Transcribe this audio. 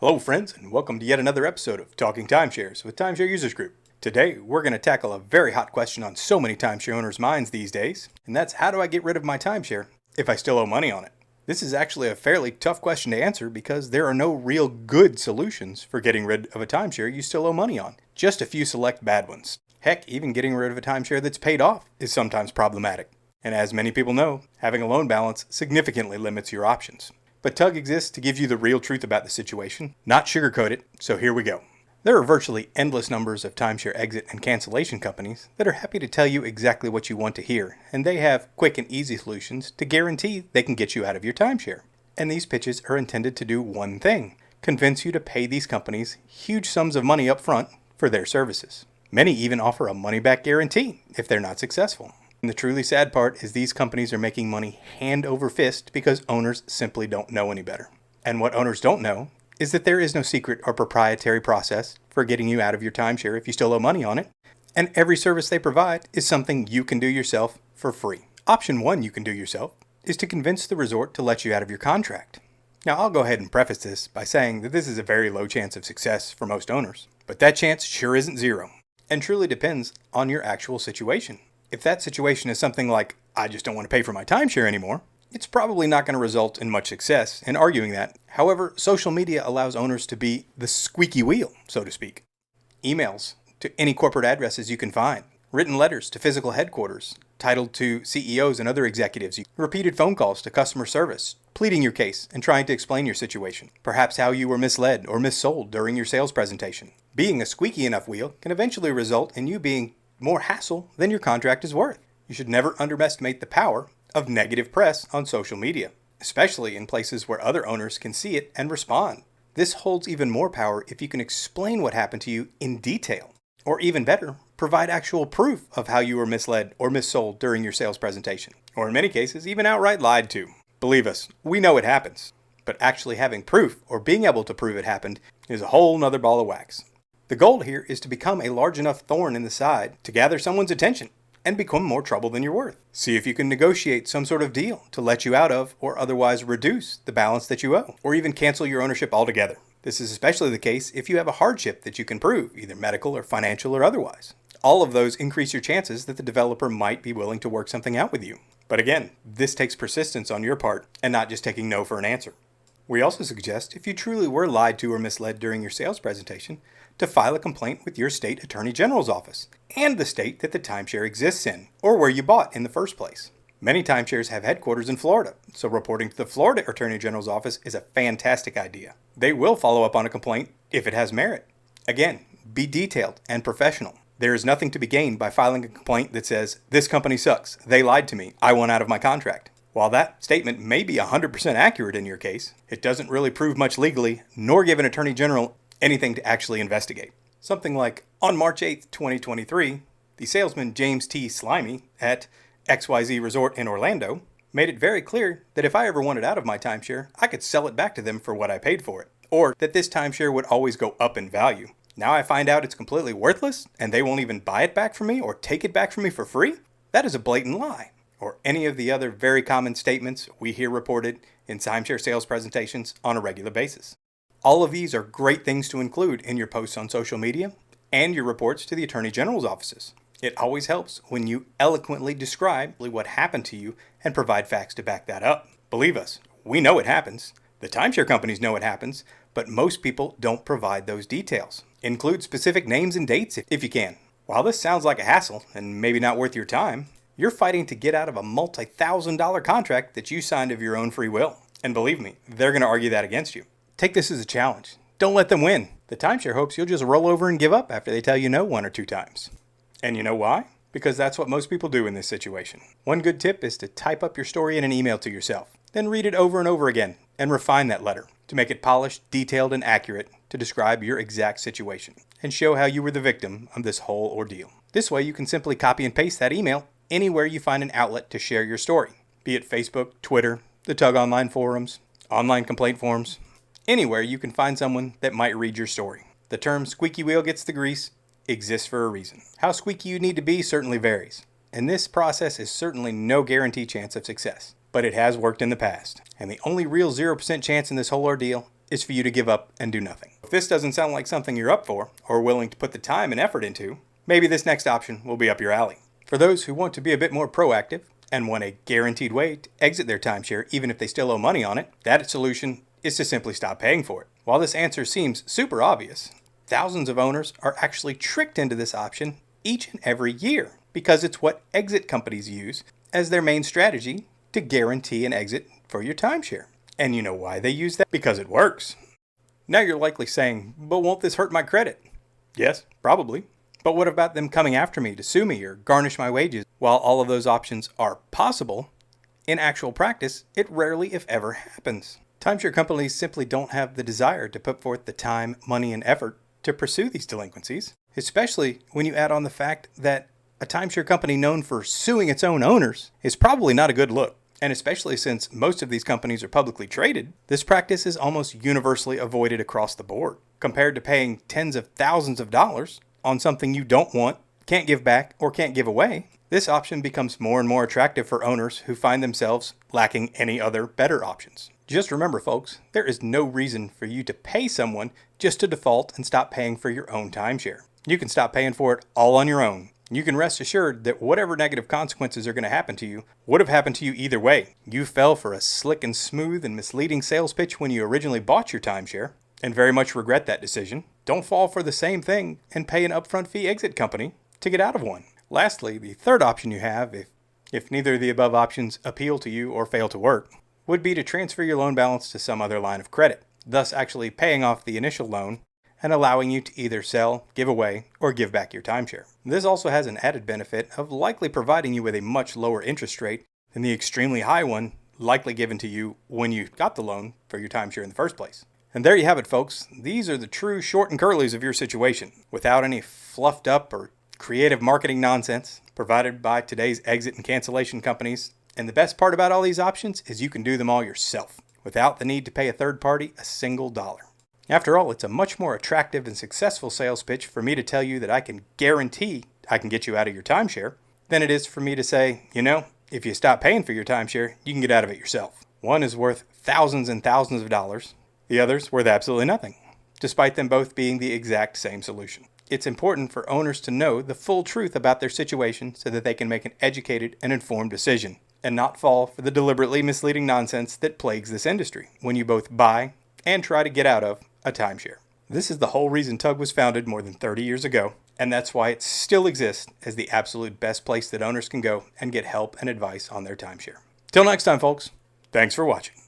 Hello friends, and welcome to yet another episode of Talking Timeshares with Timeshare Users Group. Today, we're going to tackle a very hot question on so many timeshare owners' minds these days, and that's how do I get rid of my timeshare if I still owe money on it? This is actually a fairly tough question to answer because there are no real good solutions for getting rid of a timeshare you still owe money on, just a few select bad ones. Heck, even getting rid of a timeshare that's paid off is sometimes problematic. And as many people know, having a loan balance significantly limits your options. But Tug exists to give you the real truth about the situation, not sugarcoat it, so here we go. There are virtually endless numbers of timeshare exit and cancellation companies that are happy to tell you exactly what you want to hear, and they have quick and easy solutions to guarantee they can get you out of your timeshare. And these pitches are intended to do one thing: convince you to pay these companies huge sums of money up front for their services. Many even offer a money-back guarantee if they're not successful. And the truly sad part is these companies are making money hand over fist because owners simply don't know any better. And what owners don't know is that there is no secret or proprietary process for getting you out of your timeshare if you still owe money on it. And every service they provide is something you can do yourself for free. Option 1 you can do yourself is to convince the resort to let you out of your contract. Now I'll go ahead and preface this by saying that this is a very low chance of success for most owners. But that chance sure isn't zero, and truly depends on your actual situation. If that situation is something like, I just don't want to pay for my timeshare anymore, it's probably not going to result in much success in arguing that. However, social media allows owners to be the squeaky wheel, so to speak. Emails to any corporate addresses you can find, written letters to physical headquarters, titled to CEOs and other executives, repeated phone calls to customer service, pleading your case and trying to explain your situation, perhaps how you were misled or missold during your sales presentation. Being a squeaky enough wheel can eventually result in you being more hassle than your contract is worth. You should never underestimate the power of negative press on social media, especially in places where other owners can see it and respond. This holds even more power if you can explain what happened to you in detail, or even better, provide actual proof of how you were misled or missold during your sales presentation, or in many cases, even outright lied to. Believe us, we know it happens, but actually having proof or being able to prove it happened is a whole nother ball of wax. The goal here is to become a large enough thorn in the side to gather someone's attention and become more trouble than you're worth. See if you can negotiate some sort of deal to let you out of or otherwise reduce the balance that you owe, or even cancel your ownership altogether. This is especially the case if you have a hardship that you can prove, either medical or financial or otherwise. All of those increase your chances that the developer might be willing to work something out with you. But again, this takes persistence on your part and not just taking no for an answer. We also suggest, if you truly were lied to or misled during your sales presentation, to file a complaint with your state attorney general's office and the state that the timeshare exists in, or where you bought in the first place. Many timeshares have headquarters in Florida, so reporting to the Florida attorney general's office is a fantastic idea. They will follow up on a complaint if it has merit. Again, be detailed and professional. There is nothing to be gained by filing a complaint that says, "This company sucks, they lied to me, I want out of my contract." While that statement may be 100% accurate in your case, it doesn't really prove much legally, nor give an attorney general anything to actually investigate. Something like, on March 8th, 2023, the salesman James T. Slimy at XYZ Resort in Orlando made it very clear that if I ever wanted out of my timeshare, I could sell it back to them for what I paid for it, or that this timeshare would always go up in value. Now I find out it's completely worthless and they won't even buy it back from me or take it back from me for free? That is a blatant lie. Or any of the other very common statements we hear reported in timeshare sales presentations on a regular basis. All of these are great things to include in your posts on social media and your reports to the Attorney General's offices. It always helps when you eloquently describe what happened to you and provide facts to back that up. Believe us, we know it happens. The timeshare companies know it happens, but most people don't provide those details. Include specific names and dates if you can. While this sounds like a hassle and maybe not worth your time, you're fighting to get out of a multi-$1,000 contract that you signed of your own free will. And believe me, they're going to argue that against you. Take this as a challenge. Don't let them win. The timeshare hopes you'll just roll over and give up after they tell you no 1 or 2 times. And you know why? Because that's what most people do in this situation. One good tip is to type up your story in an email to yourself, then read it over and over again and refine that letter to make it polished, detailed, and accurate to describe your exact situation and show how you were the victim of this whole ordeal. This way you can simply copy and paste that email anywhere you find an outlet to share your story, be it Facebook, Twitter, the Tug Online forums, online complaint forums, anywhere you can find someone that might read your story. The term squeaky wheel gets the grease exists for a reason. How squeaky you need to be certainly varies, and this process is certainly no guarantee chance of success, but it has worked in the past. And the only real 0% chance in this whole ordeal is for you to give up and do nothing. If this doesn't sound like something you're up for or willing to put the time and effort into, maybe this next option will be up your alley. For those who want to be a bit more proactive and want a guaranteed way to exit their timeshare even if they still owe money on it, that solution is to simply stop paying for it. While this answer seems super obvious, thousands of owners are actually tricked into this option each and every year because it's what exit companies use as their main strategy to guarantee an exit for your timeshare. And you know why they use that? Because it works. Now you're likely saying, but won't this hurt my credit? Yes, probably. But what about them coming after me to sue me or garnish my wages? While all of those options are possible, in actual practice, it rarely, if ever, happens. Timeshare companies simply don't have the desire to put forth the time, money, and effort to pursue these delinquencies, especially when you add on the fact that a timeshare company known for suing its own owners is probably not a good look. And especially since most of these companies are publicly traded, this practice is almost universally avoided across the board. Compared to paying tens of thousands of dollars on something you don't want, can't give back, or can't give away, this option becomes more and more attractive for owners who find themselves lacking any other better options. Just remember, folks, there is no reason for you to pay someone just to default and stop paying for your own timeshare. You can stop paying for it all on your own. You can rest assured that whatever negative consequences are going to happen to you would have happened to you either way. You fell for a slick and smooth and misleading sales pitch when you originally bought your timeshare and very much regret that decision. Don't fall for the same thing and pay an upfront fee exit company to get out of one. Lastly, the third option you have, if neither of the above options appeal to you or fail to work, would be to transfer your loan balance to some other line of credit, thus actually paying off the initial loan and allowing you to either sell, give away, or give back your timeshare. This also has an added benefit of likely providing you with a much lower interest rate than the extremely high one likely given to you when you got the loan for your timeshare in the first place. And there you have it, folks. These are the true short and curlies of your situation, without any fluffed up or creative marketing nonsense provided by today's exit and cancellation companies. And the best part about all these options is you can do them all yourself, without the need to pay a third party a single dollar. After all, it's a much more attractive and successful sales pitch for me to tell you that I can guarantee I can get you out of your timeshare than it is for me to say, if you stop paying for your timeshare, you can get out of it yourself. One is worth thousands and thousands of dollars. The other's worth absolutely nothing, despite them both being the exact same solution. It's important for owners to know the full truth about their situation so that they can make an educated and informed decision and not fall for the deliberately misleading nonsense that plagues this industry when you both buy and try to get out of a timeshare. This is the whole reason Tug was founded more than 30 years ago, and that's why it still exists as the absolute best place that owners can go and get help and advice on their timeshare. Till next time, folks, thanks for watching.